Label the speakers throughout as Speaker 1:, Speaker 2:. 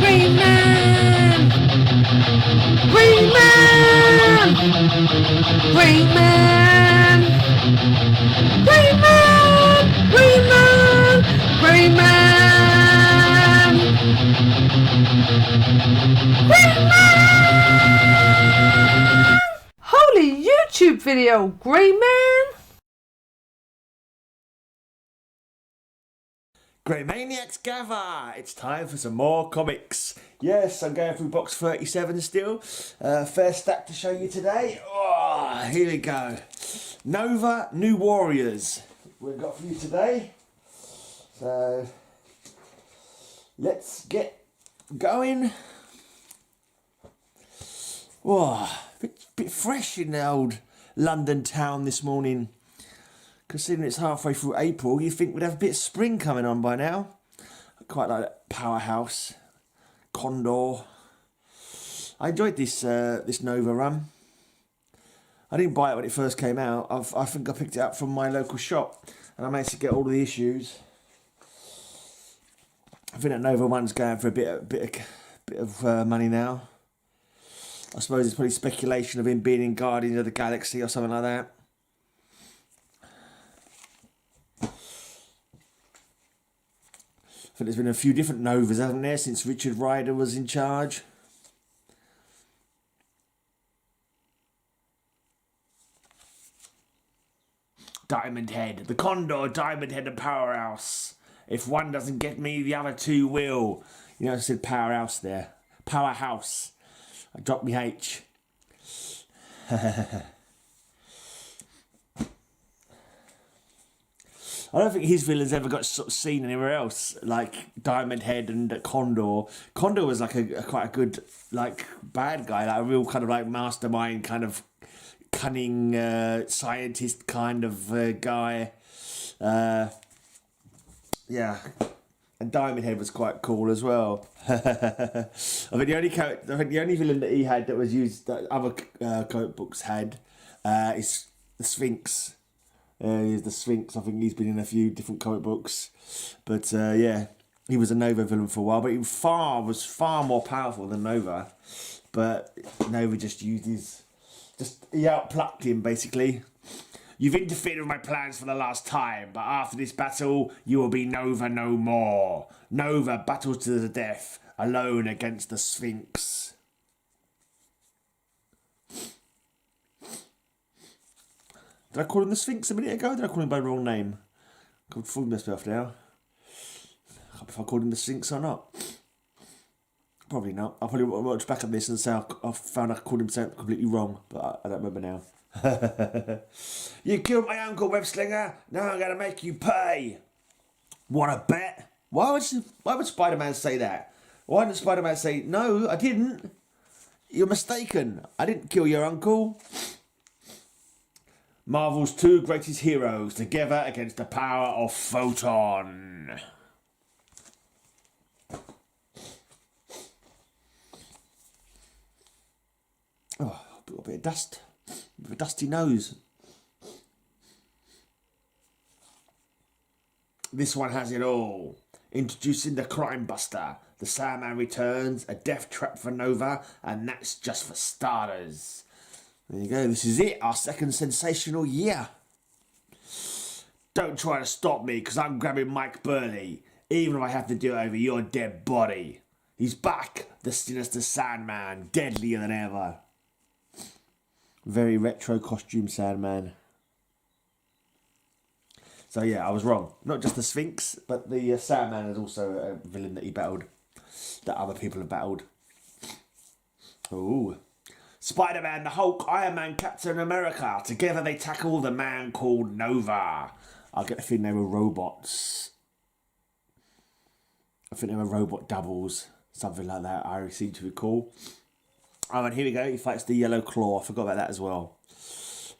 Speaker 1: Greyman! Greyman! Greyman! Greyman! Greyman! Greyman! Greyman! Holy YouTube video, Greyman!
Speaker 2: Greymaniacs gather! It's time for some more comics. Yes, I'm going through box 37 still. First stack to show you today. Oh, here we go. Nova New Warriors. We've got for you today. So, let's get going. Whoa, bit fresh in the old London town this morning. Considering it's halfway through April, you think we'd have a bit of spring coming on by now. I quite like that Powerhouse, Condor. I enjoyed this this Nova run. I didn't buy it when it first came out. I think I picked it up from my local shop, and I managed to get all of the issues. I think that Nova one's going for a bit of money now. I suppose it's probably speculation of him being in Guardians of the Galaxy or something like that. I think there's been a few different Novas, hasn't there, since Richard Rider was in charge. Diamond Head. The Condor, Diamond Head and Powerhouse. If one doesn't get me, the other two will. You know, I said Powerhouse there. Powerhouse. I dropped me H. I don't think his villains ever got sort of seen anywhere else, like Diamond Head and Condor. Condor was like quite a good, like, bad guy, like a real kind of like mastermind, kind of cunning scientist kind of guy. Yeah, and Diamond Head was quite cool as well. I think the only villain that he had that was used that other comic books had is the Sphinx. He's the Sphinx. I think he's been in a few different comic books, but yeah, he was a Nova villain for a while. But he was far more powerful than Nova. But Nova just used he outplucked him basically. You've interfered with my plans for the last time, but after this battle, you will be Nova no more. Nova battles to the death, alone against the Sphinx. Did I call him the Sphinx a minute ago? Did I call him by the wrong name? I'm fully messed up now. If I called him the Sphinx or not. Probably not. I'll probably watch back at this and say I found I called him something completely wrong, but I don't remember now. You killed my uncle, web slinger. Now I'm going to make you pay. Want a bet? Why would Spider-Man say that? Why didn't Spider-Man say, no, I didn't? You're mistaken. I didn't kill your uncle. Marvel's two greatest heroes together against the power of Photon. Oh, a bit of dust. A dusty nose. This one has it all. Introducing the Crime Buster. The Sandman returns, a death trap for Nova, and that's just for starters. There you go, this is it, our second sensational year. Don't try to stop me, because I'm grabbing Mike Burley, even if I have to do it over your dead body. He's back, the sinister Sandman, deadlier than ever. Very retro costume Sandman. So yeah, I was wrong. Not just the Sphinx, but the Sandman is also a villain that he battled, that other people have battled. Ooh. Spider-Man, the Hulk, Iron Man, Captain America. Together they tackle the man called Nova. I get the feeling they were robots. I think they were robot doubles. Something like that, I seem to recall. Oh, and here we go. He fights the Yellow Claw. I forgot about that as well.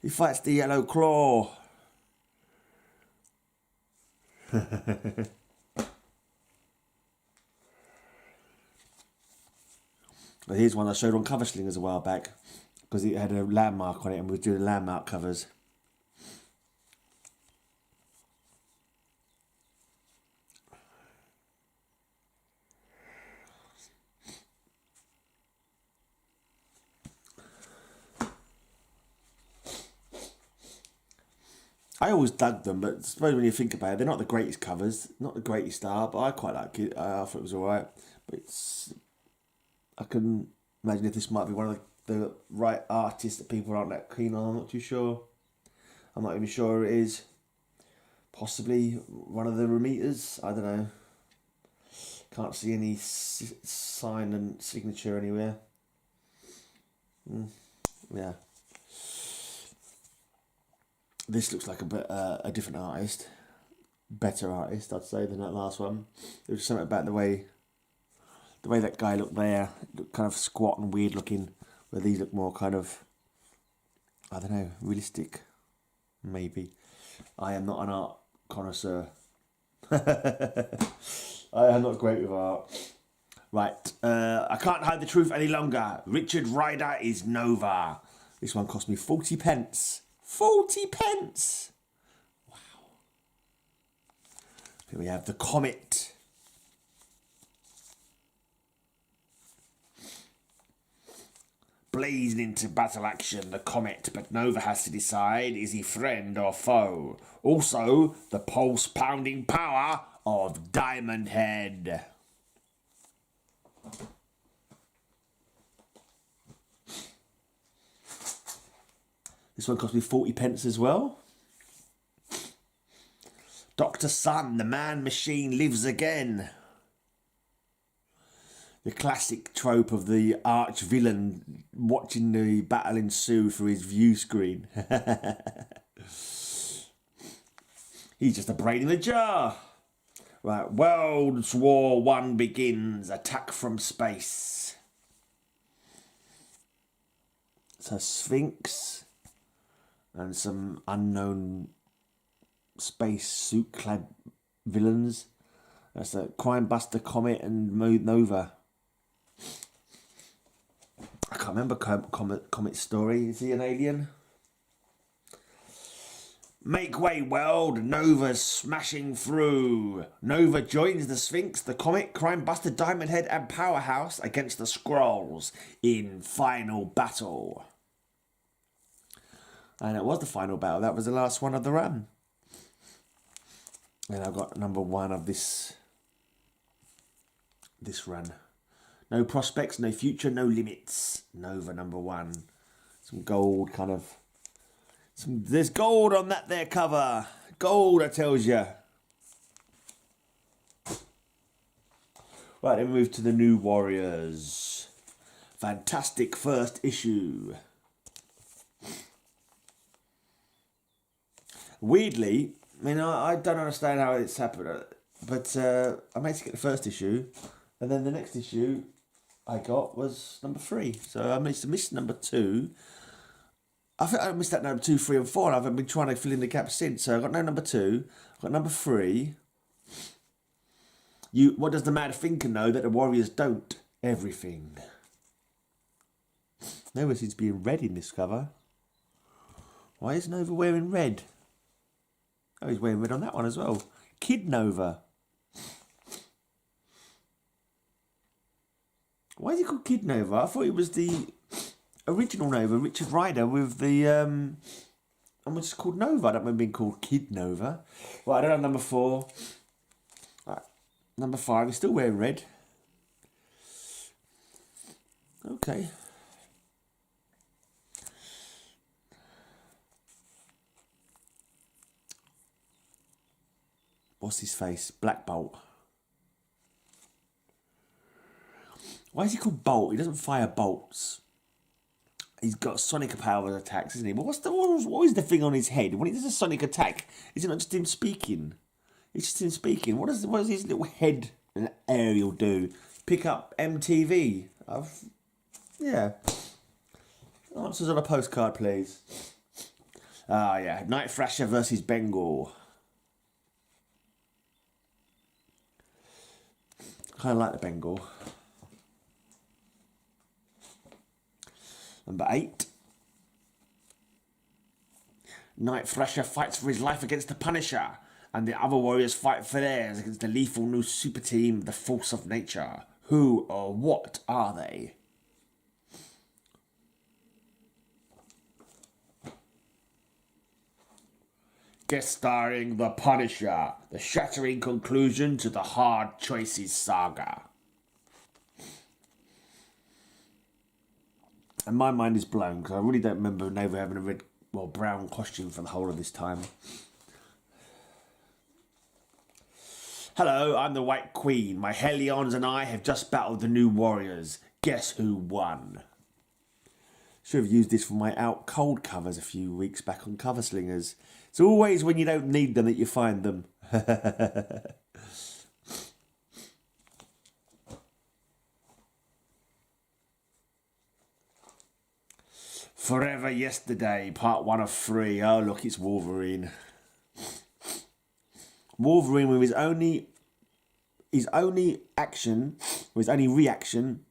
Speaker 2: He fights the Yellow Claw. Well, here's one I showed on Cover Slingers a while back, because it had a landmark on it and we were doing landmark covers. I always dug them, but I suppose when you think about it, they're not the greatest covers, not the greatest art, but I quite like it. I thought it was alright. But I can imagine if this might be one of the right artists that people aren't that keen on. I'm not too sure. I'm not even sure it is. Possibly one of the Remeters. I don't know. Can't see any sign and signature anywhere. Yeah. This looks like a different artist. Better artist, I'd say, than that last one. There was something about the way that guy looked there. It looked kind of squat and weird looking. Where these look more kind of, I don't know, realistic. Maybe. I am not an art connoisseur. I am not great with art. Right, I can't hide the truth any longer. Richard Rider is Nova. This one cost me 40 pence. 40 pence! Wow. Here we have the Comet. Blazing into battle action, the Comet, but Nova has to decide, is he friend or foe? Also, the pulse-pounding power of Diamond Head. This one cost me 40 pence as well. Dr. Sun, the man-machine lives again. The classic trope of the arch-villain watching the battle ensue through his view screen. He's just a brain in a jar. Right, World War One begins. Attack from space. So Sphinx and some unknown space suit-clad villains. That's a Crime Buster, Comet, and Nova. I can't remember Comet's story. Is he an alien? Make way, world. Nova's smashing through. Nova joins the Sphinx, the Comet, Crime Buster, Diamond Head, and Powerhouse against the Skrulls in final battle. And it was the final battle. That was the last one of the run. And I've got number one of this run. No prospects, no future, no limits. Nova number one. Some gold kind of. There's gold on that there cover. Gold, I tells you. Right, then we move to the New Warriors. Fantastic first issue. Weirdly, I mean, I don't understand how it's happened, but I managed to get the first issue, and then the next issue I got was number 3. So I managed to miss number 2. I think I missed that number 2, 3, and 4, and I've been trying to fill in the gaps since. So I got no number 2, I got number 3. What does the mad thinker know that the Warriors don't? Everything. Nova seems to be in red in this cover. Why is Nova wearing red? Oh, he's wearing red on that one as well. Kid Nova. Why is he called Kid Nova? I thought it was the original Nova, Richard Rider, with the and was just called Nova. I don't remember being called Kid Nova. Right, I don't have number 4. Right, number 5. He's still wearing red. Okay. What's his face? Black Bolt. Why is he called Bolt? He doesn't fire bolts. He's got sonic power attacks, isn't he? But what is the thing on his head? When he does a sonic attack, is it not just him speaking? It's just him speaking. What does his little head and aerial do? Pick up MTV. Yeah. Answers on a postcard, please. Yeah. Night Thrasher versus Bengal. Kind of like the Bengal. Number 8. Night Thrasher fights for his life against the Punisher, and the other warriors fight for theirs against the lethal new super team, the Force of Nature. Who or what are they? Guest starring The Punisher, the shattering conclusion to the Hard Choices saga. And my mind is blown because I really don't remember Nova having a brown costume for the whole of this time. Hello, I'm the White Queen. My Hellions and I have just battled the new warriors. Guess who won? Should have used this for my Out Cold covers a few weeks back on Cover Slingers. It's always when you don't need them that you find them. Forever Yesterday, part 1 of 3. Oh, look, it's Wolverine. Wolverine with his only action, or his only reaction,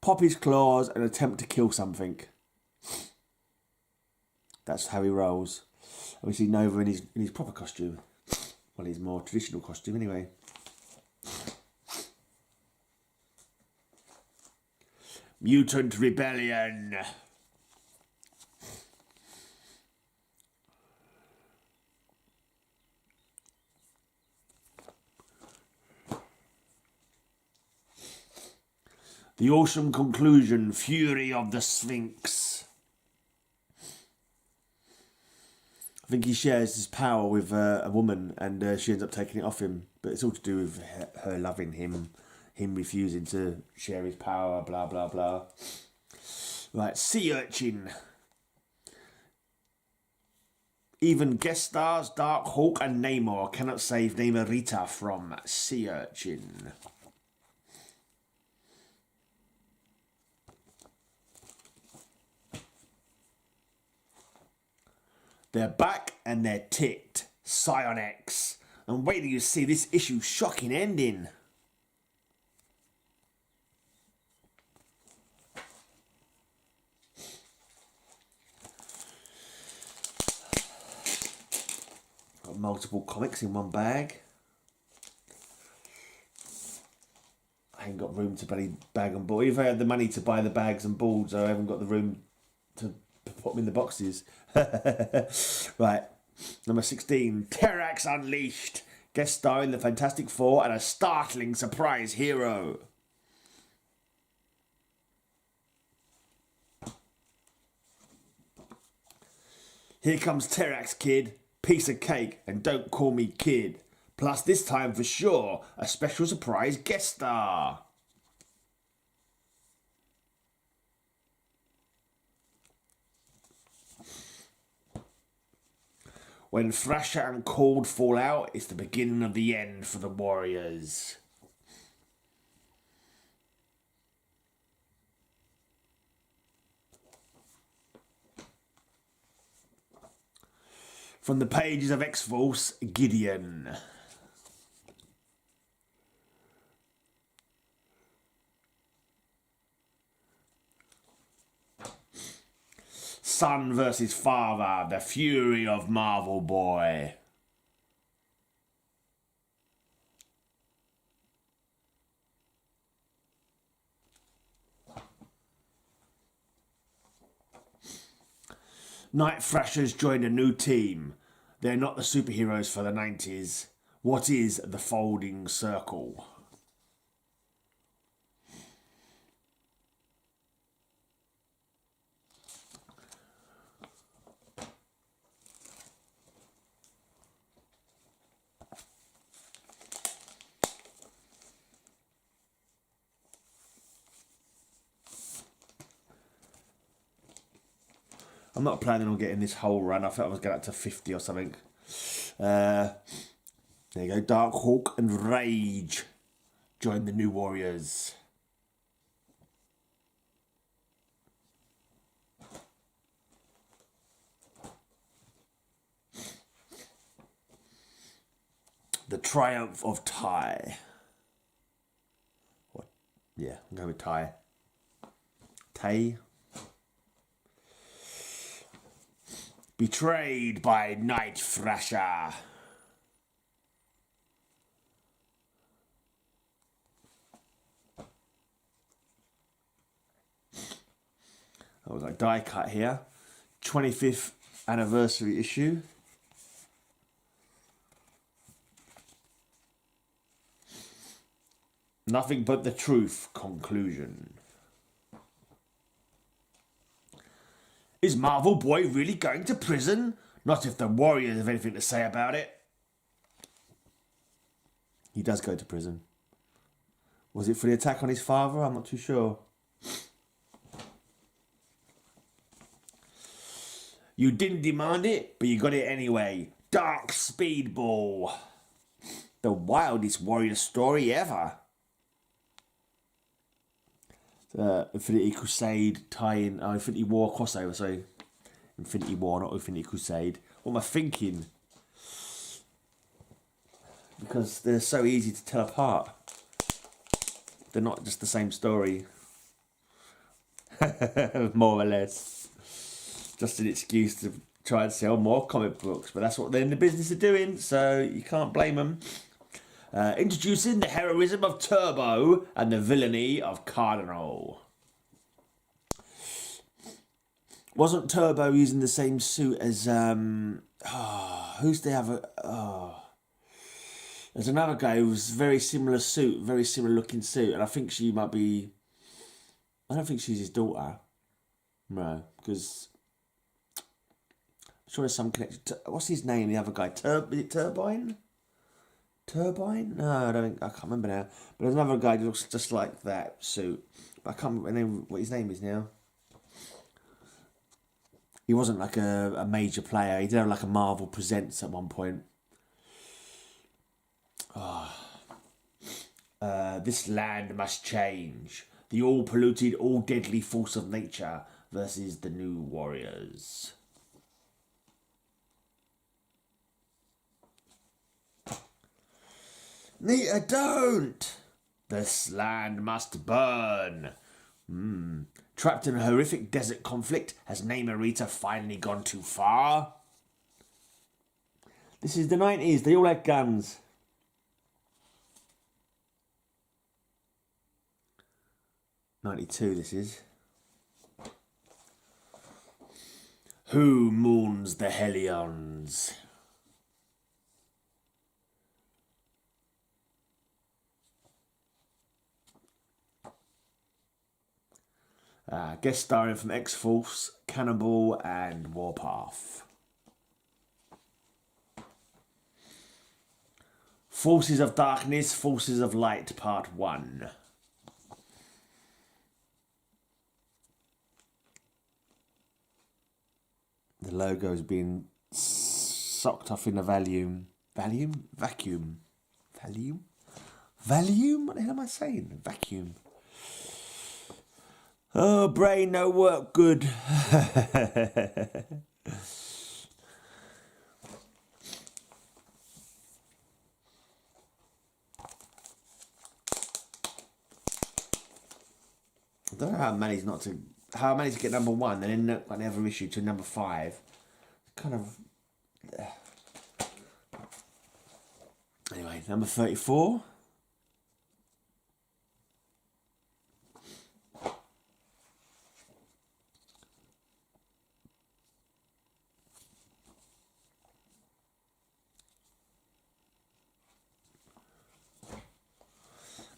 Speaker 2: pop his claws and attempt to kill something. That's how he rolls. And we see Nova in his proper costume. Well, his more traditional costume anyway. Mutant Rebellion. The awesome conclusion, Fury of the Sphinx. I think he shares his power with a woman and she ends up taking it off him. But it's all to do with her loving him, him refusing to share his power, blah, blah, blah. Right, Sea Urchin. Even guest stars Dark Hawk and Namor cannot save Namorita from Sea Urchin. They're back and they're ticked. Scion X. And wait till you see this issue's shocking ending. Got multiple comics in one bag. I ain't got room to bloody bag and ball. If I had the money to buy the bags and balls, I haven't got the room to put them in the boxes. Right, number 16, Terrax Unleashed. Guest starring the Fantastic Four and a startling surprise hero. Here comes Terrax, kid. Piece of cake, and don't call me kid. Plus, this time for sure, a special surprise guest star. When Thrasher and Cold fall out, it's the beginning of the end for the Warriors. From the pages of X-Force, Gideon. Son versus father, the fury of Marvel Boy. Night Thrashers joined a new team. They're not the superheroes for the 90s. What is the Folding Circle? I'm not planning on getting this whole run. I thought I was going up to 50 or something. There you go. Dark Hawk and Rage join the New Warriors. The Triumph of Ty. What? Yeah, I'm going with Ty. Tay. Betrayed by Night Thrasher. That was like die cut here. 25th anniversary issue. Nothing but the truth. Conclusion. Is Marvel Boy really going to prison? Not if the Warriors have anything to say about it. He does go to prison. Was it for the attack on his father? I'm not too sure. You didn't demand it, but you got it anyway. Dark Speedball. The wildest warrior story ever. Infinity Crusade tie-in. Oh, Infinity War crossover, sorry. Infinity War, not Infinity Crusade. What am I thinking? Because they're so easy to tell apart. They're not just the same story. More or less. Just an excuse to try and sell more comic books. But that's what they're in the business of doing, so you can't blame them. Introducing the heroism of Turbo and the villainy of Cardinal. Wasn't Turbo using the same suit as... who's the other... There's another guy who was very similar suit, very similar looking suit, and I think she might be... I don't think she's his daughter. No, because... I'm sure there's some connection. What's his name, the other guy? Is it Turbine? Turbine? No, I don't think... I can't remember now. But there's another guy who looks just like that suit. I can't remember what his name is now. He wasn't like a major player. He did have like a Marvel Presents at one point. This land must change. The all-polluted, all-deadly force of nature versus the new warriors. Nita, don't! This land must burn. Trapped in a horrific desert conflict, has Namorita finally gone too far? This is the 90s. They all had guns. '92, this is. Who mourns the Hellions? Guest starring from X-Force, Cannibal and Warpath. Forces of Darkness, Forces of Light, Part 1. The logo's been sucked off in a vacuum. Vacuum? What the hell am I saying? Vacuum. Oh, brain, no work good. I don't know how I managed to get number 1 and then I never issued to number 5. Kind of. Anyway, number 34.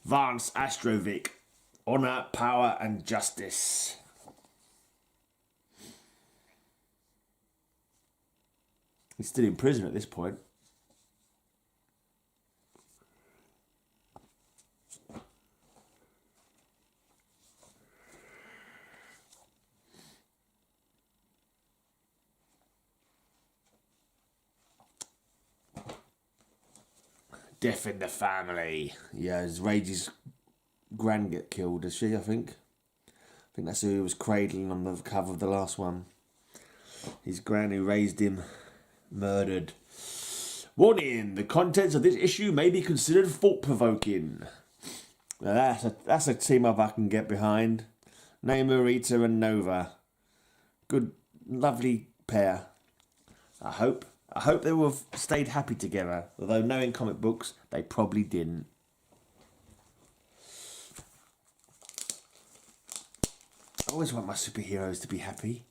Speaker 2: Vance Astrovic, Honor, Power and Justice. He's still in prison at this point. Death in the family. Yeah, Rage's gran get killed, does she, I think? I think that's who he was cradling on the cover of the last one. His gran who raised him, murdered. Warning, the contents of this issue may be considered thought-provoking. Now that's a team-up I can get behind. Namorita and Nova. Good, lovely pair. I hope they will have stayed happy together, although knowing comic books, they probably didn't. I always want my superheroes to be happy.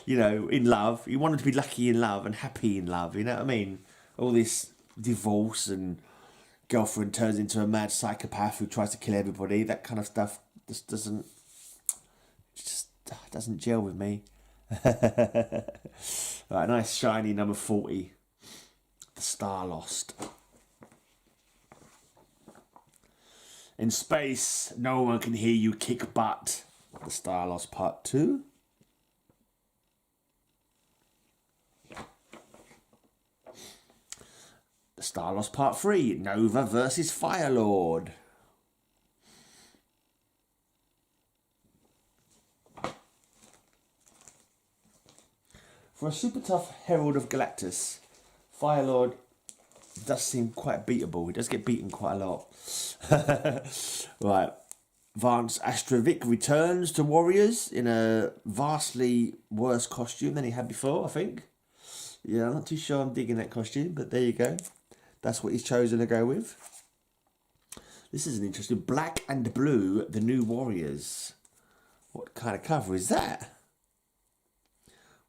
Speaker 2: You know, in love. You want them to be lucky in love and happy in love, you know what I mean? All this divorce and girlfriend turns into a mad psychopath who tries to kill everybody. That kind of stuff just doesn't gel with me. Right, nice shiny number 40. The Star Lost. In space, no one can hear you kick butt. The Star Lost Part 2. The Star Lost Part 3. Nova versus Firelord. For a super tough Herald of Galactus, Firelord does seem quite beatable. He does get beaten quite a lot. Right. Vance Astrovic returns to Warriors in a vastly worse costume than he had before, I think. Yeah, I'm not too sure I'm digging that costume, but there you go. That's what he's chosen to go with. This is an interesting Black and Blue, the New Warriors. What kind of cover is that?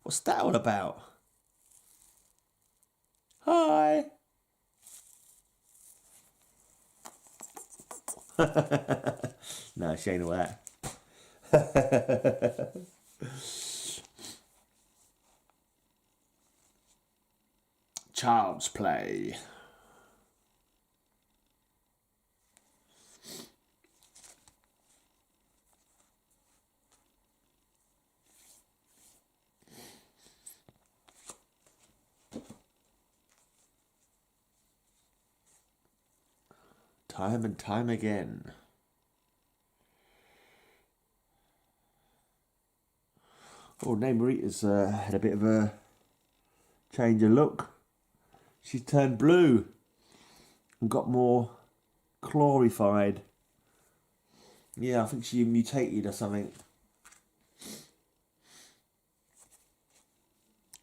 Speaker 2: What's that all about? Hi. No, she ain't all that. Child's Play. Time and time again. Oh, Namarita's had a bit of a change of look. She's turned blue and got more chlorified. Yeah, I think she mutated or something.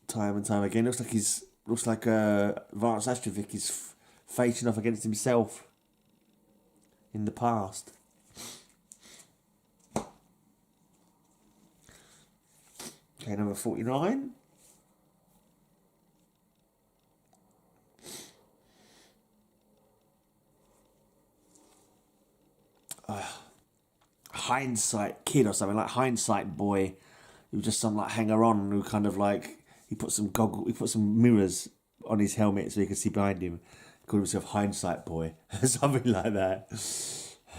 Speaker 2: Time and time again. Looks like Vance Astrovic is facing off against himself in the past. Okay, number 49. Hindsight Kid or something, like Hindsight Boy. He was just some like hanger-on who kind of like he put some mirrors on his helmet so he could see behind him. He called himself Hindsight Boy, something like that.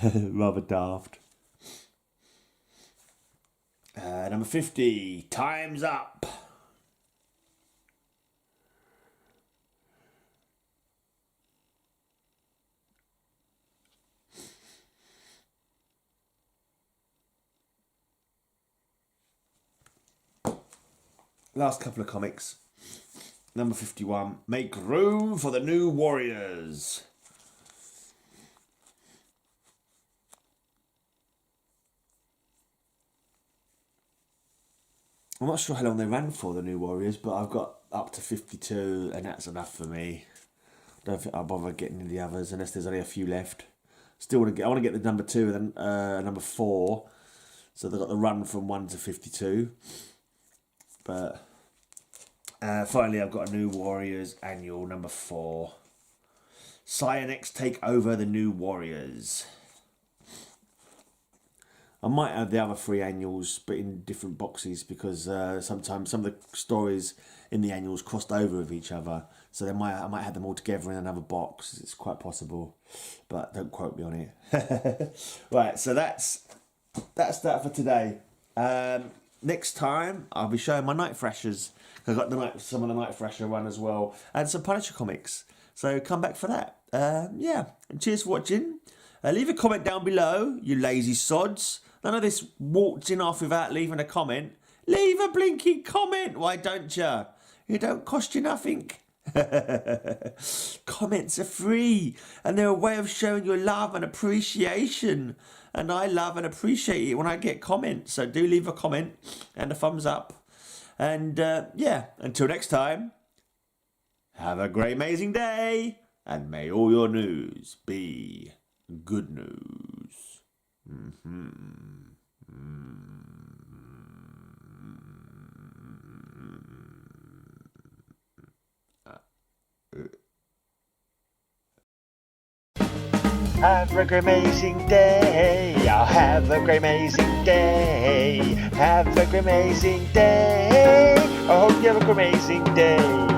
Speaker 2: Rather daft. Number 50. Time's Up. Last couple of comics. Number 51. Make room for the New Warriors. I'm not sure how long they ran for, the New Warriors, but I've got up to 52 and that's enough for me. Don't think I'll bother getting the others unless there's only a few left. I want to get the number 2 and then number 4. So they've got the run from 1 to 52. But finally I've got a New Warriors annual number 4. Psionex take over the New Warriors. I might have the other 3 annuals, but in different boxes because sometimes some of the stories in the annuals crossed over with each other. So I might have them all together in another box. It's quite possible, but don't quote me on it. Right, so that's that for today. Next time I'll be showing my Night Thrashers. I've got some of the Night Thrasher one as well, and some Punisher comics. So come back for that. Yeah, and cheers for watching. Leave a comment down below, you lazy sods. None of this waltzing off without leaving a comment. Leave a blinking comment, why don't you? It don't cost you nothing. Comments are free, and they're a way of showing your love and appreciation. And I love and appreciate it when I get comments. So do leave a comment and a thumbs up. And yeah, until next time, have a great, amazing day. And may all your news be good news.
Speaker 3: Have a great amazing day. I'll have a great amazing day. Have a great amazing day. I hope you have a great amazing day.